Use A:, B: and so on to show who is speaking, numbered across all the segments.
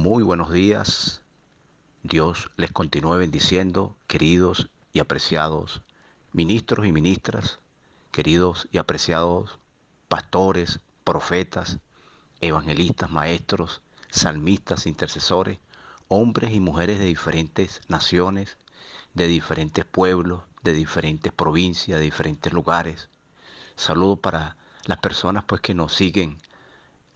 A: Muy buenos días. Dios les continúe bendiciendo, queridos y apreciados ministros y ministras, queridos y apreciados pastores, profetas, evangelistas, maestros, salmistas, intercesores, hombres y mujeres de diferentes naciones, de diferentes pueblos, de diferentes provincias, de diferentes lugares. Saludo para las personas pues que nos siguen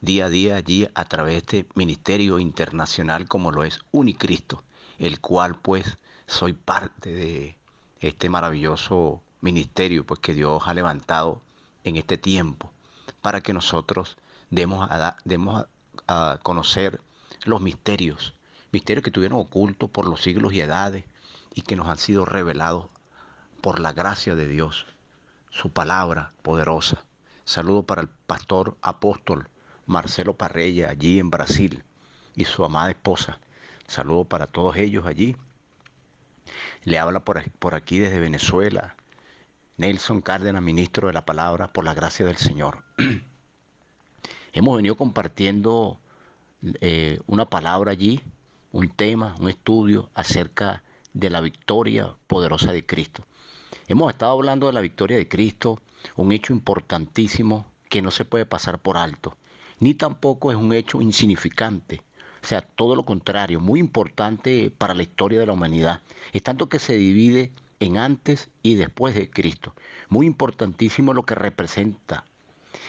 A: día a día allí a través de este ministerio internacional como lo es Unicristo, el cual pues soy parte de este maravilloso ministerio pues que Dios ha levantado en este tiempo para que nosotros demos a conocer los misterios que estuvieron ocultos por los siglos y edades y que nos han sido revelados por la gracia de Dios, su palabra poderosa. Saludo para el pastor apóstol Marcelo Parrella, allí en Brasil, y su amada esposa. Saludo para todos ellos allí. Le habla por aquí desde Venezuela, Nelson Cárdenas, ministro de la palabra, por la gracia del Señor. Hemos venido compartiendo una palabra allí, un tema, un estudio acerca de la victoria poderosa de Cristo. Hemos estado hablando de la victoria de Cristo, un hecho importantísimo que no se puede pasar por alto, ni tampoco es un hecho insignificante. O sea, todo lo contrario, muy importante para la historia de la humanidad. Es tanto que se divide en antes y después de Cristo. Muy importantísimo lo que representa.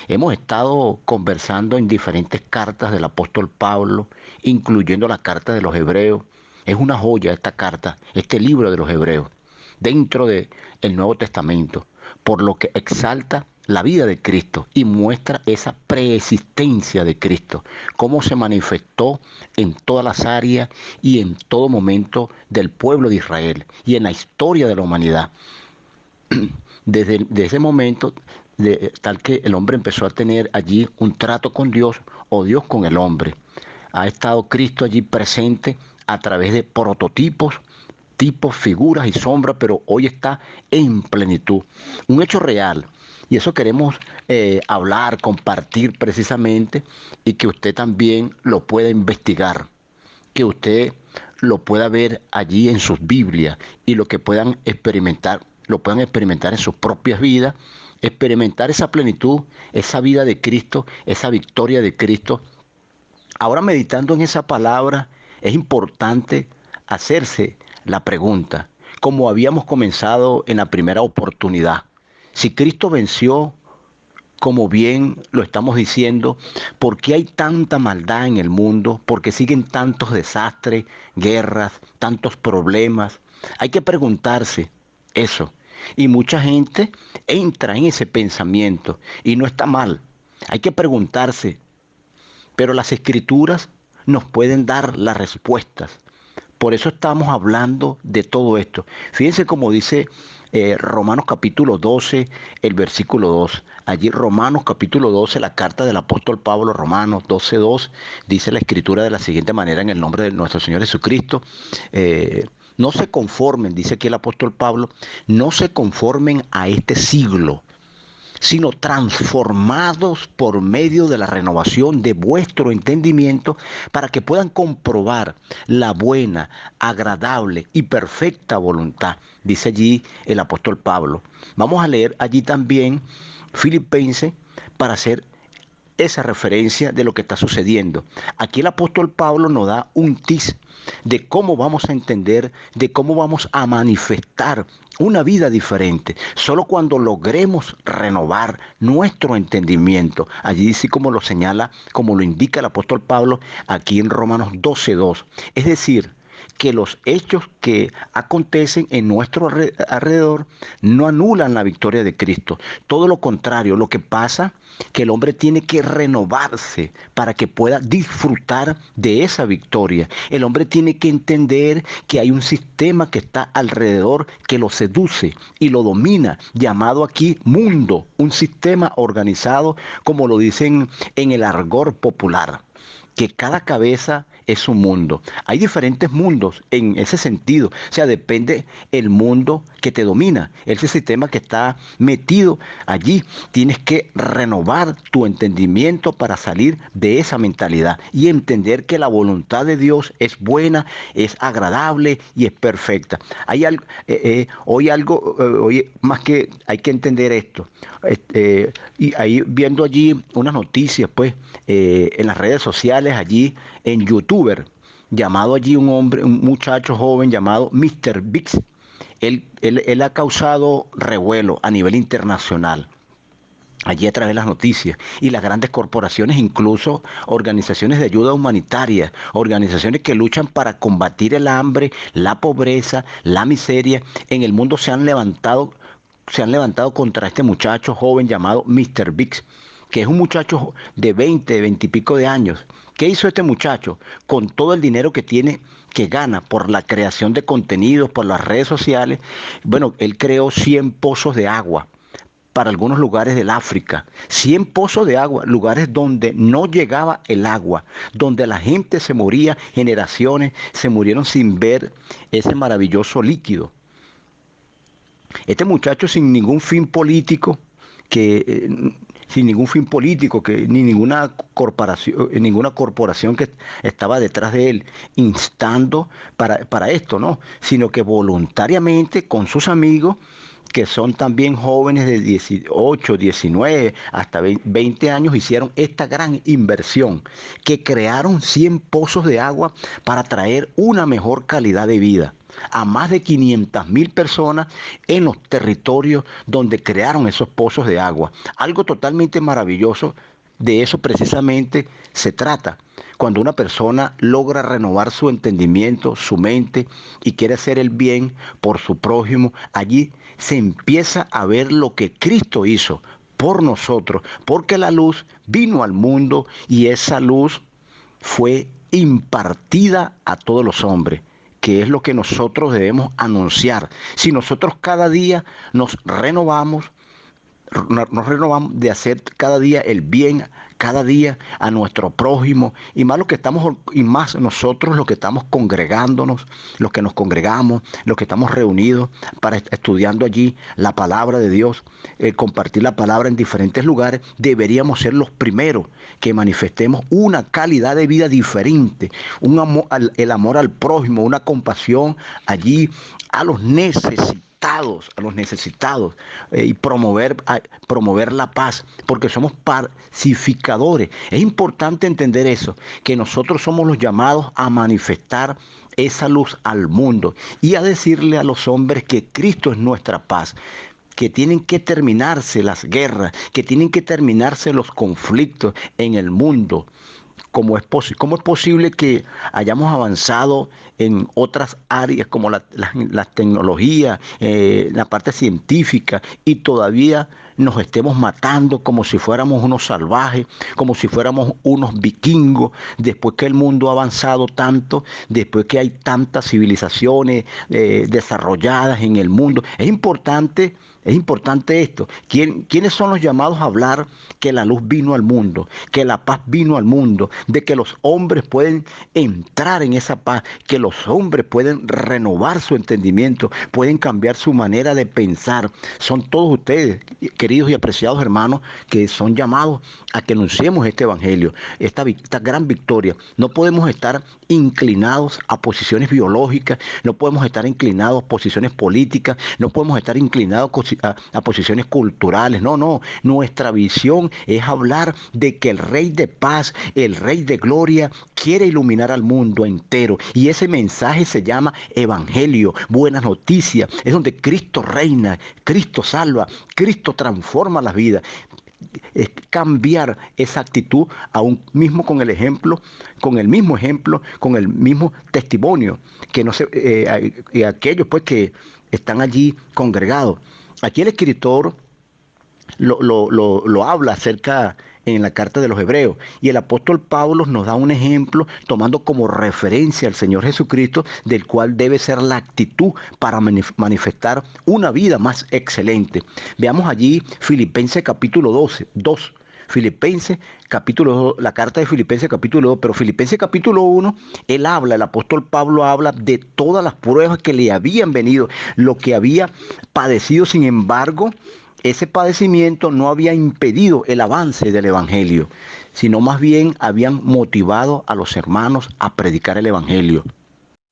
A: Hemos estado conversando en diferentes cartas del apóstol Pablo, incluyendo la carta de los Hebreos. Es una joya esta carta, este libro de los Hebreos, dentro del Nuevo Testamento, por lo que exalta la vida de Cristo y muestra esa preexistencia de Cristo, cómo se manifestó en todas las áreas y en todo momento del pueblo de Israel y en la historia de la humanidad. Desde ese momento, tal que el hombre empezó a tener allí un trato con Dios o Dios con el hombre. Ha estado Cristo allí presente a través de prototipos, tipos, figuras y sombras, pero hoy está en plenitud. Un hecho real. Y eso queremos hablar, compartir precisamente, y que usted también lo pueda investigar, que usted lo pueda ver allí en sus Biblias y lo que puedan experimentar, lo puedan experimentar en sus propias vidas, experimentar esa plenitud, esa vida de Cristo, esa victoria de Cristo. Ahora, meditando en esa palabra, es importante hacerse la pregunta, como habíamos comenzado en la primera oportunidad. Si Cristo venció, como bien lo estamos diciendo, ¿por qué hay tanta maldad en el mundo? ¿Por qué siguen tantos desastres, guerras, tantos problemas? Hay que preguntarse eso. Y mucha gente entra en ese pensamiento y no está mal. Hay que preguntarse, pero las Escrituras nos pueden dar las respuestas. Por eso estamos hablando de todo esto. Fíjense cómo dice Romanos capítulo 12, el versículo 2. Allí Romanos capítulo 12, la carta del apóstol Pablo, Romanos 12, 2, dice la Escritura de la siguiente manera en el nombre de nuestro Señor Jesucristo. No se conformen, dice aquí el apóstol Pablo, no se conformen a este siglo, sino transformados por medio de la renovación de vuestro entendimiento para que puedan comprobar la buena, agradable y perfecta voluntad, dice allí el apóstol Pablo. Vamos a leer allí también Filipenses para hacer esa referencia de lo que está sucediendo. Aquí el apóstol Pablo nos da un tips de cómo vamos a entender, de cómo vamos a manifestar una vida diferente, solo cuando logremos renovar nuestro entendimiento. Allí sí, como lo señala, como lo indica el apóstol Pablo aquí en Romanos 12:2. Es decir, que los hechos que acontecen en nuestro alrededor no anulan la victoria de Cristo. Todo lo contrario, lo que pasa que el hombre tiene que renovarse para que pueda disfrutar de esa victoria. El hombre tiene que entender que hay un sistema que está alrededor que lo seduce y lo domina, llamado aquí mundo, un sistema organizado, como lo dicen en el argot popular, que cada cabeza es un mundo. Hay diferentes mundos en ese sentido. O sea, depende el mundo que te domina. Ese sistema que está metido allí. Tienes que renovar tu entendimiento para salir de esa mentalidad y entender que la voluntad de Dios es buena, es agradable y es perfecta. Hay algo, hoy más que hay que entender esto. Y ahí viendo allí unas noticias, pues, en las redes sociales, allí en YouTuber, llamado allí un muchacho joven llamado Mr. Biggs. Él ha causado revuelo a nivel internacional. Allí a través de las noticias y las grandes corporaciones, incluso organizaciones de ayuda humanitaria, organizaciones que luchan para combatir el hambre, la pobreza, la miseria en el mundo se han levantado contra este muchacho joven llamado Mr. Biggs, que es un muchacho de 20 y pico de años. ¿Qué hizo este muchacho? Con todo el dinero que tiene, que gana por la creación de contenidos, por las redes sociales, bueno, él creó 100 pozos de agua para algunos lugares del África, 100 pozos de agua, lugares donde no llegaba el agua, donde la gente se moría, generaciones se murieron sin ver ese maravilloso líquido. Este muchacho sin ningún fin político, sin ningún fin político, que ni ninguna corporación que estaba detrás de él instando para esto, no, sino que voluntariamente con sus amigos, que son también jóvenes de 18, 19, hasta 20 años, hicieron esta gran inversión, que crearon 100 pozos de agua para traer una mejor calidad de vida a más de 500.000 personas en los territorios donde crearon esos pozos de agua. Algo totalmente maravilloso. De eso precisamente se trata. Cuando una persona logra renovar su entendimiento, su mente y quiere hacer el bien por su prójimo, allí se empieza a ver lo que Cristo hizo por nosotros, porque la luz vino al mundo y esa luz fue impartida a todos los hombres, que es lo que nosotros debemos anunciar. Si nosotros cada día nos renovamos de hacer cada día el bien, cada día a nuestro prójimo, y más nosotros los que estamos congregándonos, los que nos congregamos, los que estamos reunidos para estudiando allí la palabra de Dios, compartir la palabra en diferentes lugares, deberíamos ser los primeros que manifestemos una calidad de vida diferente, el amor al prójimo, una compasión allí a los necesitados, y promover la paz, porque somos pacificadores. Es importante entender eso, que nosotros somos los llamados a manifestar esa luz al mundo y a decirle a los hombres que Cristo es nuestra paz, que tienen que terminarse las guerras, que tienen que terminarse los conflictos en el mundo. ¿Cómo es posible que hayamos avanzado en otras áreas como la tecnología, la parte científica, y todavía nos estemos matando como si fuéramos unos salvajes, como si fuéramos unos vikingos, después que el mundo ha avanzado tanto, después que hay tantas civilizaciones desarrolladas en el mundo? Es importante esto. ¿Quiénes son los llamados a hablar que la luz vino al mundo, que la paz vino al mundo, de que los hombres pueden entrar en esa paz, que los hombres pueden renovar su entendimiento, pueden cambiar su manera de pensar? Son todos ustedes, queridos y apreciados hermanos, que son llamados a que anunciemos este evangelio, esta gran victoria. No podemos estar inclinados a posiciones biológicas, no podemos estar inclinados a posiciones políticas, no podemos estar inclinados a posiciones culturales. No, nuestra visión es hablar de que el Rey de paz, el Rey de gloria, quiere iluminar al mundo entero, y ese mensaje se llama evangelio, buenas noticias. Es donde Cristo reina, Cristo salva, Cristo transforma las vidas. Es cambiar esa actitud aún mismo con el mismo ejemplo, con el mismo testimonio, que no se, aquellos pues que están allí congregados. Aquí el escritor lo habla acerca en la carta de los Hebreos, y el apóstol Pablo nos da un ejemplo tomando como referencia al Señor Jesucristo, del cual debe ser la actitud para manifestar una vida más excelente. Veamos allí Filipenses capítulo 2. Filipenses capítulo 2, la carta de Filipenses capítulo 2, pero Filipenses capítulo 1, el apóstol Pablo habla de todas las pruebas que le habían venido, lo que había padecido. Sin embargo, ese padecimiento no había impedido el avance del evangelio, sino más bien habían motivado a los hermanos a predicar el evangelio.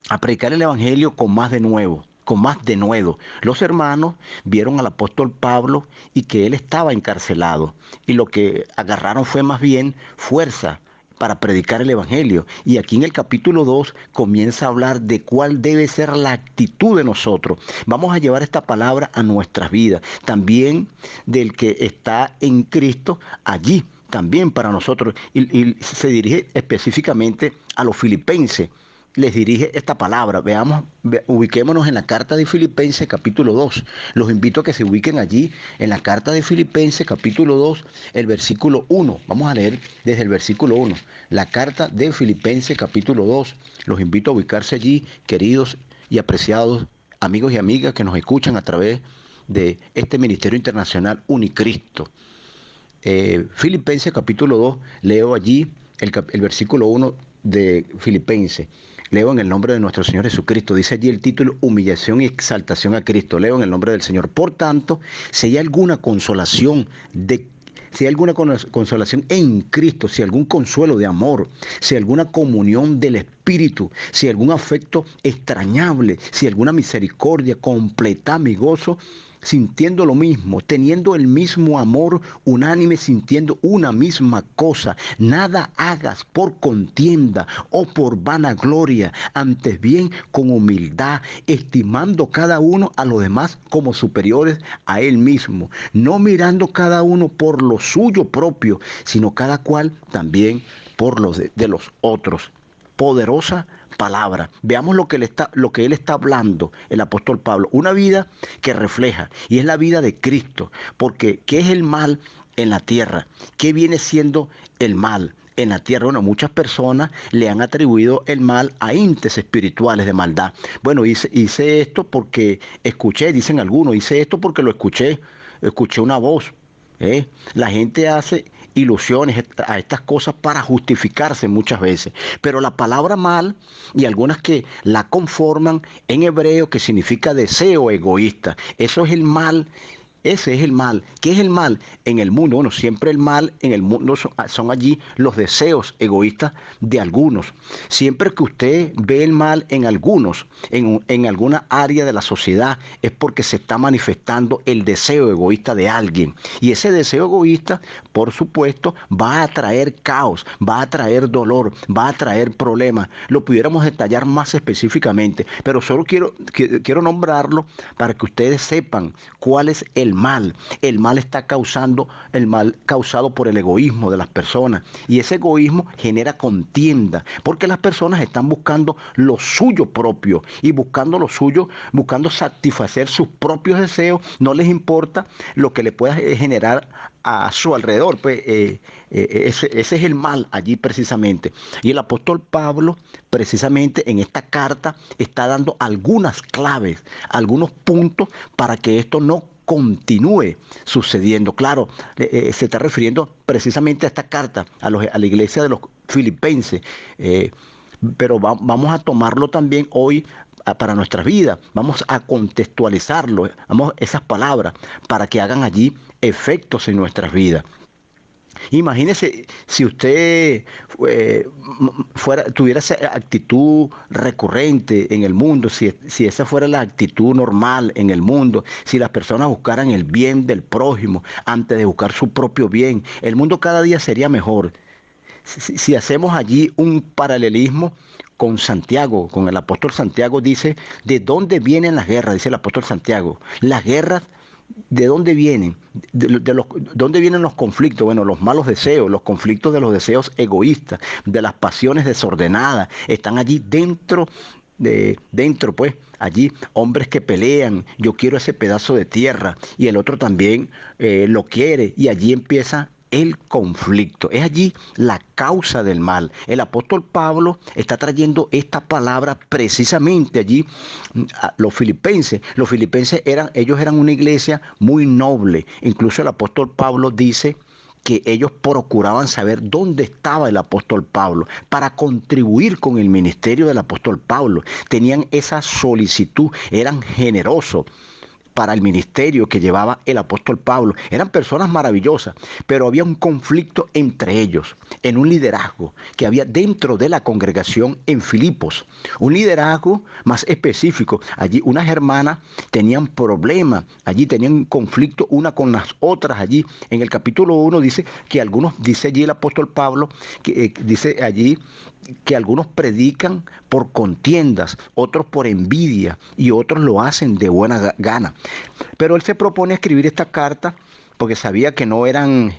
A: A predicar el evangelio con más de nuevo, con más denuedo. Los hermanos vieron al apóstol Pablo y que él estaba encarcelado, y lo que agarraron fue más bien fuerza para predicar el evangelio. Y aquí en el capítulo 2 comienza a hablar de cuál debe ser la actitud de nosotros. Vamos a llevar esta palabra a nuestras vidas, también del que está en Cristo allí, también para nosotros. Y se dirige específicamente a los filipenses. Les dirige esta palabra. Veamos, ubiquémonos en la carta de Filipenses capítulo 2. Los invito a que se ubiquen allí en la carta de Filipenses capítulo 2, el versículo 1. Vamos a leer desde el versículo 1. La carta de Filipenses capítulo 2. Los invito a ubicarse allí, queridos y apreciados amigos y amigas que nos escuchan a través de este Ministerio Internacional Unicristo. Filipenses capítulo 2, leo allí el versículo 1 de Filipenses. Leo en el nombre de nuestro Señor Jesucristo. Dice allí el título: humillación y exaltación a Cristo. Leo en el nombre del Señor. Por tanto, si hay alguna consolación en Cristo, si algún consuelo de amor, si alguna comunión del Espíritu, si algún afecto extrañable, si alguna misericordia, completad mi gozo, sintiendo lo mismo, teniendo el mismo amor, unánime, sintiendo una misma cosa. Nada hagas por contienda o por vanagloria, antes bien con humildad, estimando cada uno a los demás como superiores a él mismo, no mirando cada uno por lo suyo propio, sino cada cual también por los de los otros. Poderosa palabra. Veamos lo que él está hablando, el apóstol Pablo. Una vida que refleja, y es la vida de Cristo. Porque ¿qué es el mal en la tierra? ¿Qué viene siendo el mal en la tierra? Bueno, muchas personas le han atribuido el mal a índices espirituales de maldad. Bueno, hice esto porque escuché, dicen algunos, hice esto porque lo escuché una voz. La gente hace ilusiones a estas cosas para justificarse muchas veces, pero la palabra mal, y algunas que la conforman, en hebreo, que significa deseo egoísta, eso es el mal. Ese es el mal. ¿Qué es el mal en el mundo? Bueno, siempre el mal en el mundo son allí los deseos egoístas de algunos. Siempre que usted ve el mal en algunos, en alguna área de la sociedad, es porque se está manifestando el deseo egoísta de alguien. Y ese deseo egoísta, por supuesto, va a traer caos, va a traer dolor, va a traer problemas. Lo pudiéramos detallar más específicamente, pero solo quiero nombrarlo para que ustedes sepan cuál es el mal. El mal está causando, el mal causado por el egoísmo de las personas, y ese egoísmo genera contienda, porque las personas están buscando lo suyo propio, y buscando lo suyo, buscando satisfacer sus propios deseos. No les importa lo que le pueda generar a su alrededor. Pues ese es el mal allí precisamente. Y el apóstol Pablo precisamente en esta carta está dando algunas claves, algunos puntos para que esto no continúe sucediendo. Claro, se está refiriendo precisamente a esta carta, a la iglesia de los filipenses, pero vamos a tomarlo también hoy para nuestras vidas. Vamos a contextualizarlo, esas palabras, para que hagan allí efectos en nuestras vidas. Imagínese si usted tuviera esa actitud recurrente en el mundo, si esa fuera la actitud normal en el mundo, si las personas buscaran el bien del prójimo antes de buscar su propio bien, el mundo cada día sería mejor. Si hacemos allí un paralelismo con Santiago, con el apóstol Santiago, dice: ¿de dónde vienen las guerras? Dice el apóstol Santiago. Las guerras, ¿de dónde vienen? ¿Dónde vienen los conflictos? Bueno, los malos deseos, los conflictos de los deseos egoístas, de las pasiones desordenadas, están allí dentro, pues, allí hombres que pelean. Yo quiero ese pedazo de tierra, y el otro también lo quiere, y allí empieza el conflicto. Es allí la causa del mal. El apóstol Pablo está trayendo esta palabra precisamente allí a los filipenses. Los filipenses eran una iglesia muy noble. Incluso el apóstol Pablo dice que ellos procuraban saber dónde estaba el apóstol Pablo para contribuir con el ministerio del apóstol Pablo. Tenían esa solicitud, eran generosos para el ministerio que llevaba el apóstol Pablo. Eran personas maravillosas, pero había un conflicto entre ellos, en un liderazgo que había dentro de la congregación en Filipos. Un liderazgo más específico. Allí unas hermanas tenían problemas, allí tenían un conflicto una con las otras. Allí en el capítulo 1 dice que algunos, dice allí el apóstol Pablo, que dice allí que algunos predican por contiendas, otros por envidia y otros lo hacen de buena gana. Pero él se propone escribir esta carta porque sabía que no eran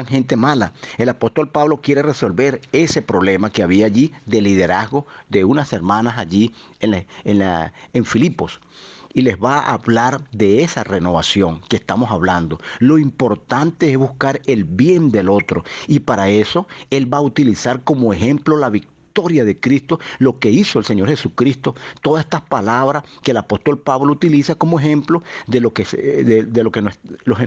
A: gente mala. El apóstol Pablo quiere resolver ese problema que había allí de liderazgo de unas hermanas allí en Filipos. Y les va a hablar de esa renovación que estamos hablando. Lo importante es buscar el bien del otro. Y para eso él va a utilizar como ejemplo la victoria de Cristo, lo que hizo el Señor Jesucristo, todas estas palabras que el apóstol Pablo utiliza como ejemplo de lo que,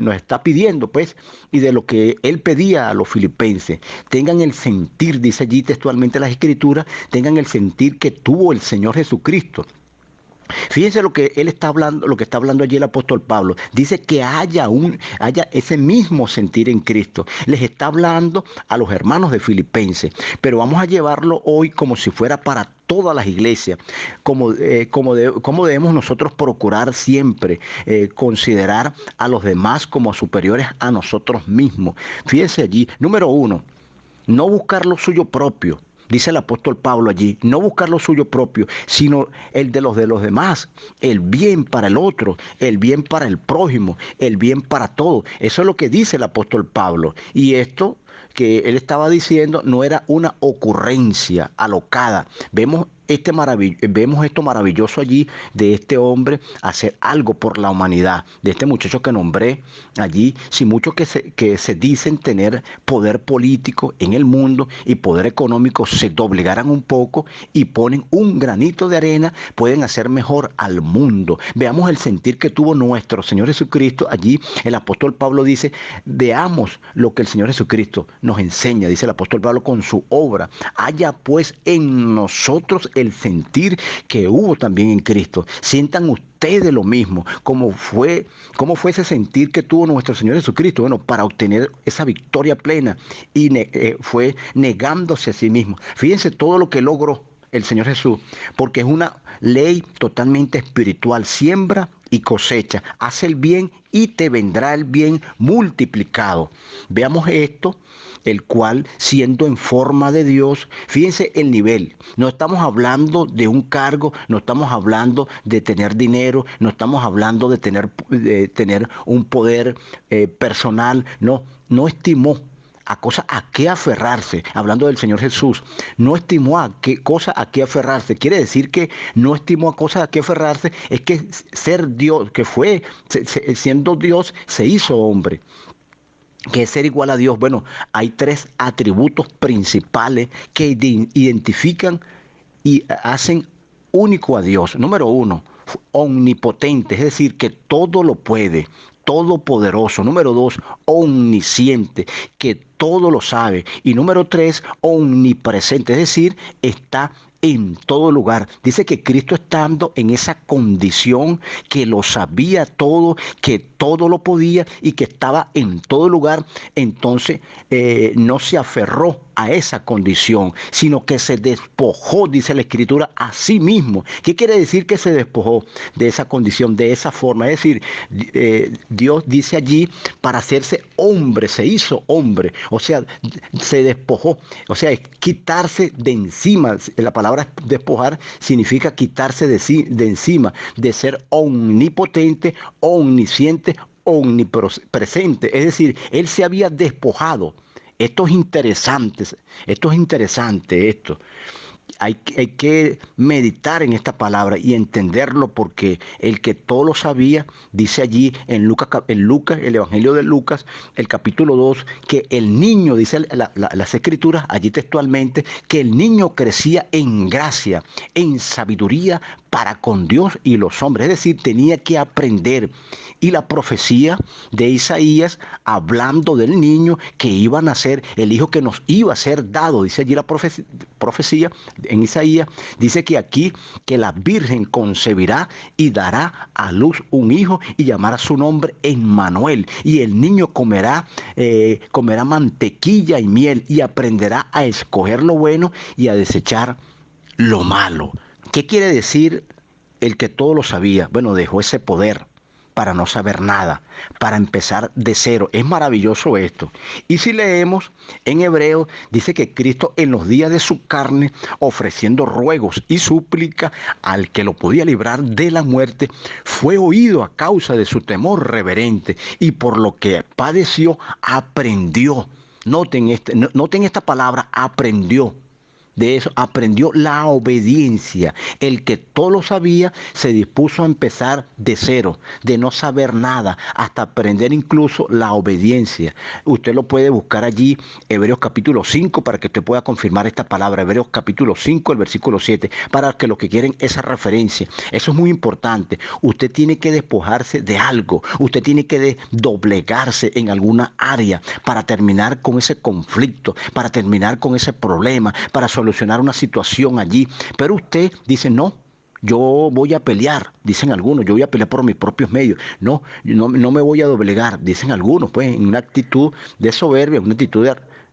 A: nos está pidiendo, pues, y de lo que él pedía a los filipenses. Tengan el sentir, dice allí textualmente las Escrituras, tengan el sentir que tuvo el Señor Jesucristo. Fíjense lo que él está hablando, lo que está hablando allí el apóstol Pablo. Dice que haya ese mismo sentir en Cristo. Les está hablando a los hermanos de Filipenses, pero vamos a llevarlo hoy como si fuera para todas las iglesias, como debemos nosotros procurar siempre considerar a los demás como superiores a nosotros mismos. Fíjense allí, número 1, no buscar lo suyo propio. Dice el apóstol Pablo allí, no buscar lo suyo propio, sino el de los demás, el bien para el otro, el bien para el prójimo, el bien para todo. Eso es lo que dice el apóstol Pablo. Y esto que él estaba diciendo no era una ocurrencia alocada. Vemos esto maravilloso allí de este hombre hacer algo por la humanidad, de este muchacho que nombré allí, sin muchos que se dicen tener poder político en el mundo y poder económico, se doblegaran un poco y ponen un granito de arena, pueden hacer mejor al mundo. Veamos el sentir que tuvo nuestro Señor Jesucristo. Allí el apóstol Pablo dice, veamos lo que el Señor Jesucristo nos enseña, dice el apóstol Pablo con su obra. Haya pues en nosotros el sentir que hubo también en Cristo. Sientan ustedes lo mismo. ¿Cómo fue ese sentir que tuvo nuestro Señor Jesucristo? Bueno, para obtener esa victoria plena y fue negándose a sí mismo. Fíjense todo lo que logró el Señor Jesús, porque es una ley totalmente espiritual. Siembra y cosecha, haz el bien y te vendrá el bien multiplicado. Veamos esto, el cual siendo en forma de Dios, fíjense el nivel, no estamos hablando de un cargo, no estamos hablando de tener dinero, no estamos hablando de tener un poder personal, no estimó a qué aferrarse, hablando del Señor Jesús, no estimó a qué cosa a qué aferrarse. Quiere decir que no estimó a cosas a qué aferrarse, es que ser Dios, siendo Dios, se hizo hombre. ¿Qué es ser igual a Dios? Bueno, hay 3 atributos principales que identifican y hacen único a Dios. Número 1, omnipotente, es decir, que todo lo puede, todopoderoso. Número 2, omnisciente, que todo lo sabe. Y número 3, omnipresente, es decir, está en todo lugar. Dice que Cristo estando en esa condición, que lo sabía todo, que todo lo podía y que estaba en todo lugar, entonces no se aferró a esa condición, sino que se despojó, dice la Escritura, a sí mismo. ¿Qué quiere decir que se despojó de esa condición, de esa forma? Es decir, Dios dice allí, para hacerse hombre, se hizo hombre, o sea, se despojó, o sea, es quitarse de encima. La palabra despojar significa quitarse de encima, de ser omnipotente, omnisciente, omnipresente. Es decir, él se había despojado. Esto es interesante esto. hay que meditar en esta palabra y entenderlo, porque el que todo lo sabía, dice allí en Lucas, el Evangelio de Lucas, el capítulo 2, que el niño, dice las escrituras allí textualmente, que el niño crecía en gracia, en sabiduría para con Dios y los hombres. Es decir, tenía que aprender. Y la profecía de Isaías, hablando del niño que iba a nacer, el hijo que nos iba a ser dado, dice allí la profecía en Isaías, dice que aquí, que la virgen concebirá y dará a luz un hijo y llamará su nombre Emmanuel. Y el niño comerá mantequilla y miel y aprenderá a escoger lo bueno y a desechar lo malo. ¿Qué quiere decir el que todo lo sabía? Bueno, dejó ese poder para no saber nada, para empezar de cero. Es maravilloso esto. Y si leemos en Hebreo, dice que Cristo en los días de su carne, ofreciendo ruegos y súplica al que lo podía librar de la muerte, fue oído a causa de su temor reverente, y por lo que padeció, aprendió. Noten esta palabra, aprendió. De eso aprendió la obediencia. El que todo lo sabía se dispuso a empezar de cero, de no saber nada, hasta aprender incluso la obediencia. Usted lo puede buscar allí, Hebreos capítulo 5, para que usted pueda confirmar esta palabra. Hebreos capítulo 5, el versículo 7, para que los que quieren esa referencia. Eso es muy importante. Usted tiene que despojarse de algo. Usted tiene que doblegarse en alguna área para terminar con ese conflicto, para terminar con ese problema, para solucionar una situación allí. Pero usted dice, no, yo voy a pelear, dicen algunos, yo voy a pelear por mis propios medios. No me voy a doblegar, dicen algunos, pues en una actitud de soberbia, una actitud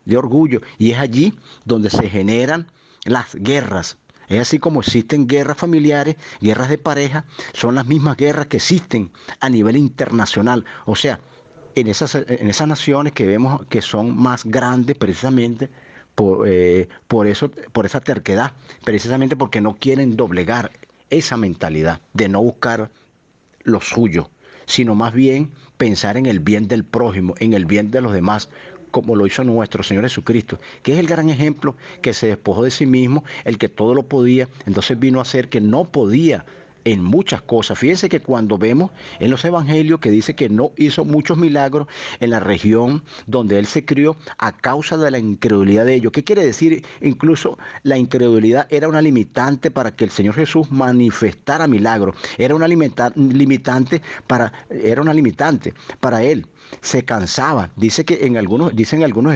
A: de orgullo. Y es allí donde se generan las guerras. Es así como existen guerras familiares, guerras de pareja, son las mismas guerras que existen a nivel internacional. O sea, en esas naciones que vemos que son más grandes precisamente por esa terquedad, precisamente porque no quieren doblegar esa mentalidad de no buscar lo suyo, sino más bien pensar en el bien del prójimo, en el bien de los demás, como lo hizo nuestro Señor Jesucristo, que es el gran ejemplo, que se despojó de sí mismo, el que todo lo podía, entonces vino a ser que no podía en muchas cosas. Fíjense que cuando vemos en los evangelios que dice que no hizo muchos milagros en la región donde él se crió a causa de la incredulidad de ellos. ¿Qué quiere decir? Incluso la incredulidad era una limitante para que el Señor Jesús manifestara milagros. Era una limitante para él. Se cansaba. Dicen algunos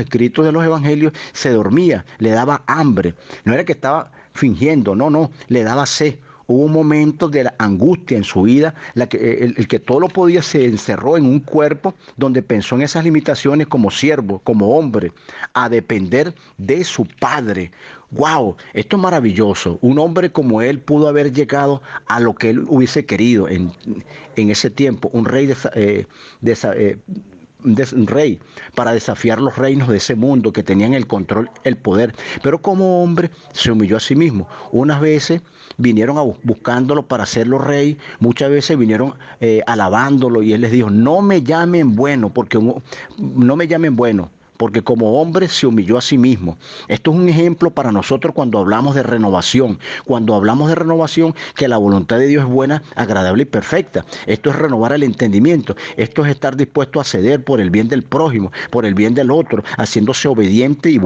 A: escritos de los evangelios, se dormía, le daba hambre. No era que estaba fingiendo, no, le daba sed. Hubo un momento de la angustia en su vida, el que todo lo podía se encerró en un cuerpo donde pensó en esas limitaciones como siervo, como hombre, a depender de su padre. ¡Wow! Esto es maravilloso. Un hombre como él pudo haber llegado a lo que él hubiese querido en ese tiempo. Un rey un rey para desafiar los reinos de ese mundo que tenían el control, el poder, pero como hombre se humilló a sí mismo. Unas veces vinieron buscándolo para hacerlo rey, muchas veces vinieron alabándolo, y él les dijo, no me llamen bueno, porque como hombre se humilló a sí mismo. Esto es un ejemplo para nosotros cuando hablamos de renovación. Cuando hablamos de renovación, que la voluntad de Dios es buena, agradable y perfecta. Esto es renovar el entendimiento. Esto es estar dispuesto a ceder por el bien del prójimo, por el bien del otro, haciéndose obediente y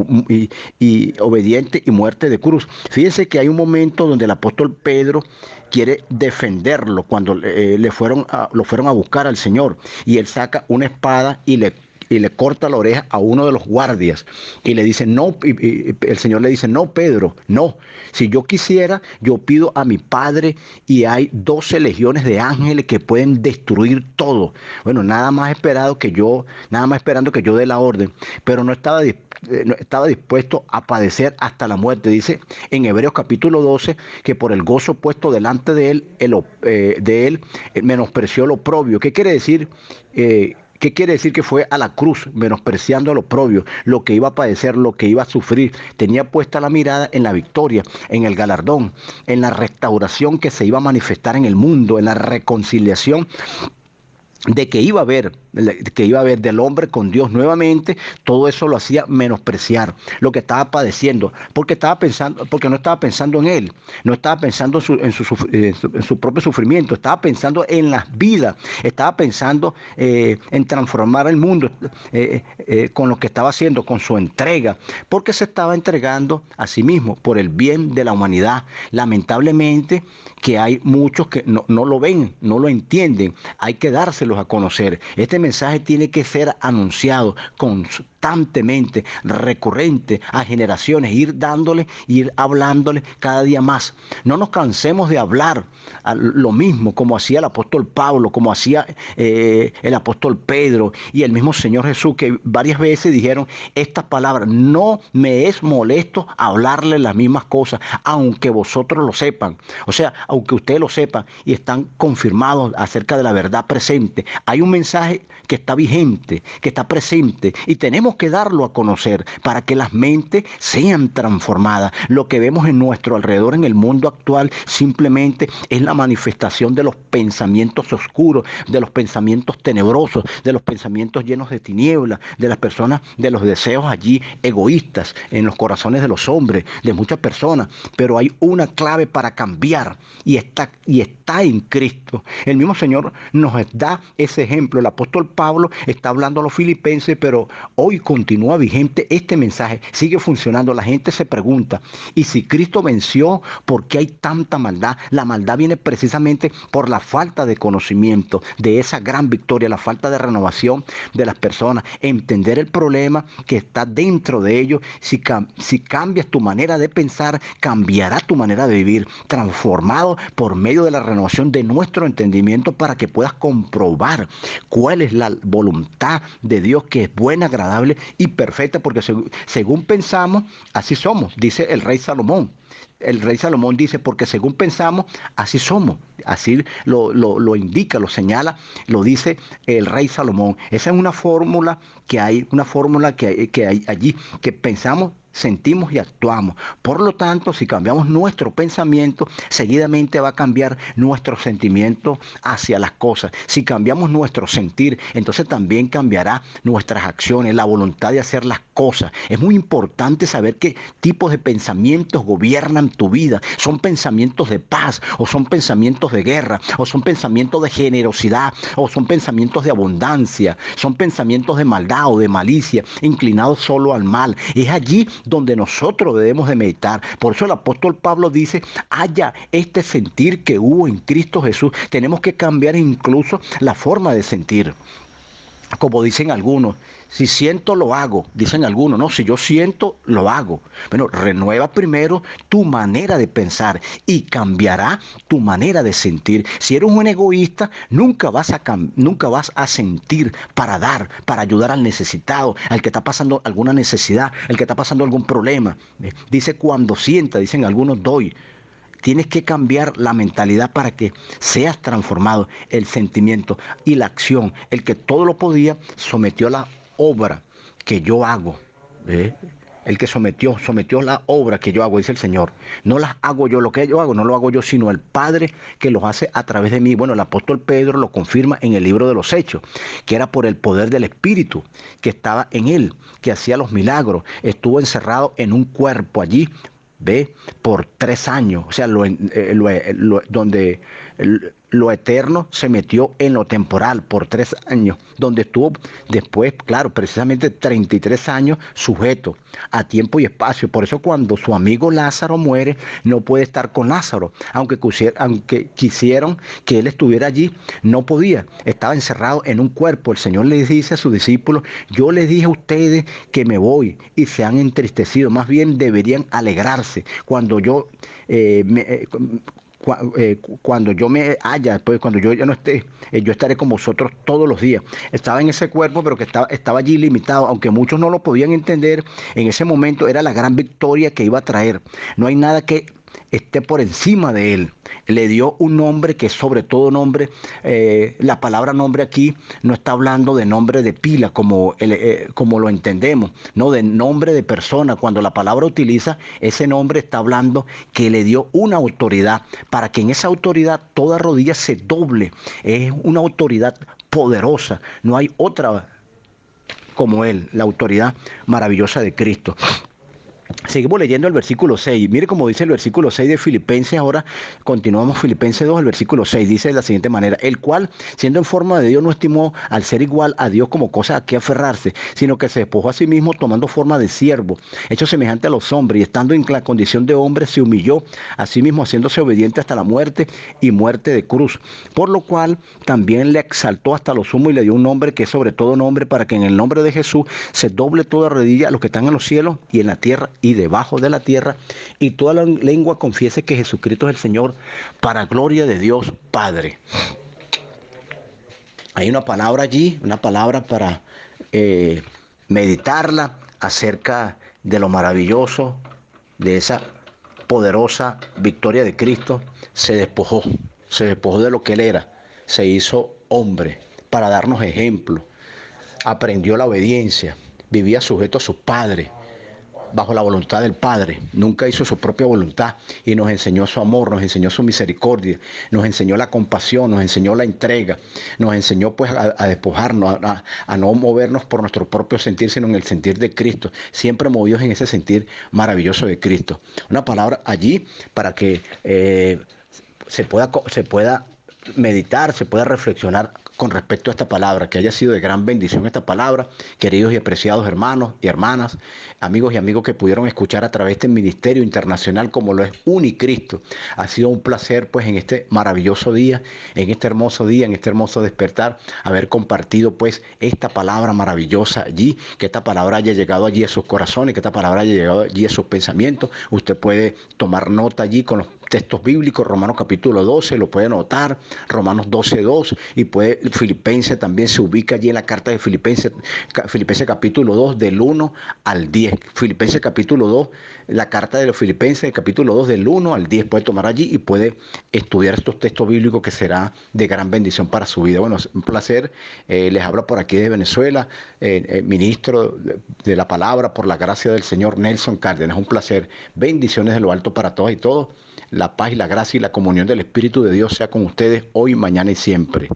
A: muerte de cruz. Fíjense que hay un momento donde el apóstol Pedro quiere defenderlo cuando lo fueron a buscar al Señor, y él saca una espada y le corta la oreja a uno de los guardias y le dice, no, y el Señor le dice, no, Pedro, no, si yo quisiera, yo pido a mi Padre y hay 12 legiones de ángeles que pueden destruir todo. Bueno, nada más esperando que yo dé la orden, pero no estaba dispuesto a padecer hasta la muerte. Dice en Hebreos capítulo 12 que por el gozo puesto delante de él, menospreció lo oprobio. ¿Qué quiere decir? ¿Qué quiere decir? Que fue a la cruz, menospreciando lo propio, lo que iba a padecer, lo que iba a sufrir. Tenía puesta la mirada en la victoria, en el galardón, en la restauración que se iba a manifestar en el mundo, en la reconciliación de que iba a haber que iba a haber del hombre con Dios nuevamente, todo eso lo hacía menospreciar lo que estaba padeciendo, porque no estaba pensando en él, no estaba pensando en su propio sufrimiento, estaba pensando en las vidas, estaba pensando en transformar el mundo con lo que estaba haciendo, con su entrega, porque se estaba entregando a sí mismo por el bien de la humanidad. Lamentablemente que hay muchos que no lo ven, no lo entienden, hay que dárselos a conocer. Este mensaje tiene que ser anunciado constantemente, recurrente a generaciones, ir dándole, ir hablándole cada día más. No nos cansemos de hablar lo mismo como hacía el apóstol Pablo, como hacía el apóstol Pedro y el mismo Señor Jesús, que varias veces dijeron estas palabras: no me es molesto hablarle las mismas cosas, aunque vosotros lo sepan. O sea, aunque ustedes lo sepan y están confirmados acerca de la verdad presente, hay un mensaje que está vigente, que está presente, y tenemos que darlo a conocer para que las mentes sean transformadas. Lo que vemos en nuestro alrededor en el mundo actual simplemente es la manifestación de los pensamientos oscuros, de los pensamientos tenebrosos, de los pensamientos llenos de tinieblas, de las personas, de los deseos allí egoístas en los corazones de los hombres, de muchas personas. Pero hay una clave para cambiar y está en Cristo. El mismo Señor nos da ese ejemplo. El apóstol Pablo está hablando a los filipenses, pero hoy continúa vigente este mensaje, sigue funcionando. La gente se pregunta: ¿y si Cristo venció, por qué hay tanta maldad? La maldad viene precisamente por la falta de conocimiento de esa gran victoria, la falta de renovación de las personas. Entender el problema que está dentro de ellos. Si cambias tu manera de pensar, cambiará tu manera de vivir, transformado por medio de la renovación de nuestro entendimiento, para que puedas comprobar cuál es la voluntad de Dios, que es buena, agradable y perfecta, porque según pensamos, así somos, dice el rey Salomón. El rey Salomón dice: porque según pensamos, así somos. Así lo indica, lo señala, lo dice el rey Salomón. Esa es una fórmula que hay allí, que pensamos, sentimos y actuamos. Por lo tanto, si cambiamos nuestro pensamiento, seguidamente va a cambiar nuestro sentimiento hacia las cosas. Si cambiamos nuestro sentir, entonces también cambiará nuestras acciones, la voluntad de hacer las cosas. Es muy importante saber qué tipos de pensamientos gobiernan tu vida. ¿Son pensamientos de paz, o son pensamientos de guerra, o son pensamientos de generosidad, o son pensamientos de abundancia, son pensamientos de maldad o de malicia, inclinados solo al mal? Es allí donde nosotros debemos de meditar. Por eso el apóstol Pablo dice: haya este sentir que hubo en Cristo Jesús. Tenemos que cambiar incluso la forma de sentir. Como dicen algunos: si siento, lo hago. Dicen algunos: no, si yo siento, lo hago. Bueno, renueva primero tu manera de pensar y cambiará tu manera de sentir. Si eres un egoísta, nunca vas a sentir para dar, para ayudar al necesitado, al que está pasando alguna necesidad, al que está pasando algún problema. Dice: cuando sienta, dicen algunos, doy. Tienes que cambiar la mentalidad para que seas transformado, el sentimiento y la acción. El que todo lo podía, sometió la obra que yo hago. El que sometió la obra que yo hago, dice el Señor. No las hago yo, lo que yo hago, no lo hago yo, sino el Padre que los hace a través de mí. Bueno, el apóstol Pedro lo confirma en el libro de los Hechos, que era por el poder del Espíritu que estaba en él, que hacía los milagros. Estuvo encerrado en un cuerpo allí, por 3 años. O sea, donde lo eterno se metió en lo temporal por 3 años, donde estuvo después, claro, precisamente 33 años sujeto a tiempo y espacio. Por eso cuando su amigo Lázaro muere, no puede estar con Lázaro, aunque quisieron que él estuviera allí, no podía, estaba encerrado en un cuerpo. El Señor les dice a sus discípulos: yo les dije a ustedes que me voy, y se han entristecido. Más bien deberían alegrarse cuando yo cuando yo me haya, pues cuando yo ya no esté, yo estaré con vosotros todos los días. Estaba en ese cuerpo, pero que estaba allí limitado, aunque muchos no lo podían entender. En ese momento era la gran victoria que iba a traer. No hay nada que esté por encima de él. Le dio un nombre que es sobre todo nombre. La palabra nombre aquí no está hablando de nombre de pila como lo entendemos, no, de nombre de persona. Cuando la palabra utiliza ese nombre, está hablando que le dio una autoridad para que en esa autoridad toda rodilla se doble. Es una autoridad poderosa, no hay otra como él, la autoridad maravillosa de Cristo. Seguimos leyendo el versículo 6. Mire cómo dice el versículo 6 de Filipenses. Ahora continuamos Filipenses 2, el versículo 6. Dice de la siguiente manera: el cual, siendo en forma de Dios, no estimó al ser igual a Dios como cosa a que aferrarse, sino que se despojó a sí mismo, tomando forma de siervo, hecho semejante a los hombres, y estando en la condición de hombre, se humilló a sí mismo, haciéndose obediente hasta la muerte y muerte de cruz. Por lo cual también le exaltó hasta lo sumo y le dio un nombre que es sobre todo nombre, para que en el nombre de Jesús se doble toda rodilla a los que están en los cielos y en la tierra y debajo de la tierra, y toda la lengua confiese que Jesucristo es el Señor, para gloria de Dios Padre. Hay una palabra allí, una palabra para meditarla acerca de lo maravilloso de esa poderosa victoria de Cristo. Se despojó de lo que él era, se hizo hombre para darnos ejemplo, aprendió la obediencia, vivía sujeto a sus padres, bajo la voluntad del Padre, nunca hizo su propia voluntad, y nos enseñó su amor, nos enseñó su misericordia, nos enseñó la compasión, nos enseñó la entrega, nos enseñó pues a despojarnos, a no movernos por nuestro propio sentir, sino en el sentir de Cristo, siempre movidos en ese sentir maravilloso de Cristo. Una palabra allí para que se pueda meditar, se pueda reflexionar con respecto a esta palabra, que haya sido de gran bendición esta palabra, queridos y apreciados hermanos y hermanas, amigos y amigos que pudieron escuchar a través de este ministerio internacional como lo es Unicristo. Ha sido un placer pues en este maravilloso día, en este hermoso día, en este hermoso despertar, haber compartido pues esta palabra maravillosa allí, que esta palabra haya llegado allí a sus corazones, que esta palabra haya llegado allí a sus pensamientos. Usted puede tomar nota allí con los textos bíblicos, Romanos capítulo 12, lo puede anotar, Romanos 12:2, y puede, Filipenses también se ubica allí en la carta de Filipenses capítulo 2 del 1 al 10. Filipenses capítulo 2, la carta de los Filipenses capítulo 2 del 1 al 10, puede tomar allí y puede estudiar estos textos bíblicos, que será de gran bendición para su vida. Bueno, es un placer. Les habla por aquí de Venezuela, ministro de la palabra, por la gracia del Señor, Nelson Cárdenas. Un placer. Bendiciones de lo alto para todas y todos. La paz y la gracia y la comunión del Espíritu de Dios sea con ustedes hoy, mañana y siempre.